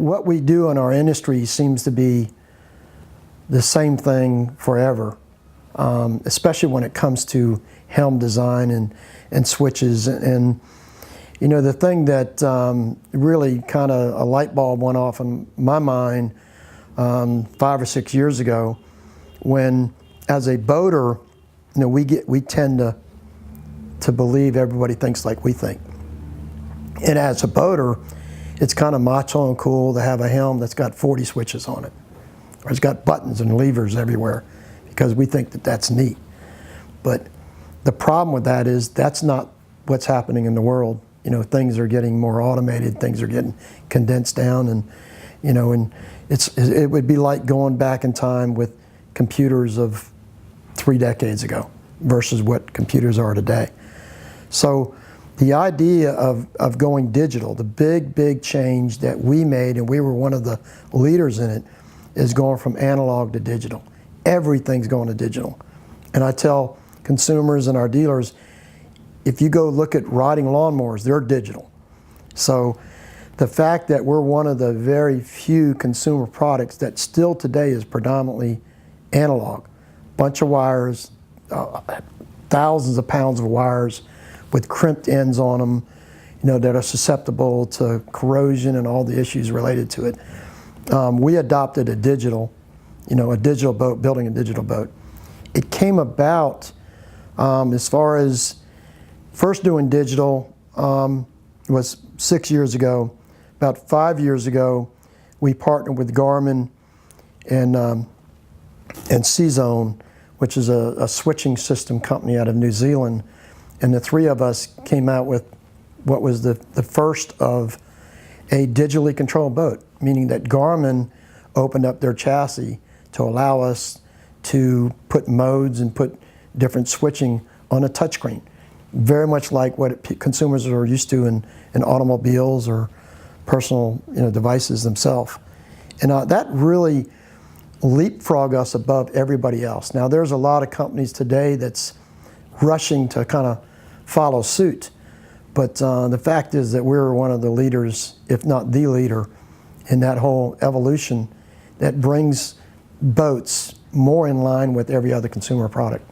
what we do in our industry seems to be the same thing forever, especially when it comes to helm design and switches. And you know, the thing that really kind of a light bulb went off in my mind 5 or 6 years ago, when as a boater, you know, we tend to believe everybody thinks like we think. And as a boater, it's kind of macho and cool to have a helm that's got 40 switches on it, or it's got buttons and levers everywhere, because we think that that's neat. But the problem with that is that's not what's happening in the world. You know, things are getting more automated, things are getting condensed down, and you know, and it would be like going back in time with computers of 3 decades ago versus what computers are today. So the idea of going digital, the big change that we made, and we were one of the leaders in it, is going from analog to digital. Everything's going to digital. And I tell consumers and our dealers, if you go look at riding lawnmowers, they're digital. So the fact that we're one of the very few consumer products that still today is predominantly analog, bunch of wires, thousands of pounds of wires with crimped ends on them, you know, that are susceptible to corrosion and all the issues related to it. We adopted a digital, you know, a digital boat, building a digital boat. It came about as far as first doing digital was 6 years ago. About 5 years ago, we partnered with Garmin and CZone, which is a switching system company out of New Zealand. And the three of us came out with what was the first of a digitally controlled boat, meaning that Garmin opened up their chassis to allow us to put modes and put different switching on a touchscreen. Very much like what consumers are used to in automobiles or personal, you know, devices themselves. And that really leapfrogged us above everybody else. Now there's a lot of companies today that's rushing to kind of follow suit, but the fact is that we're one of the leaders, if not the leader, in that whole evolution that brings boats more in line with every other consumer product.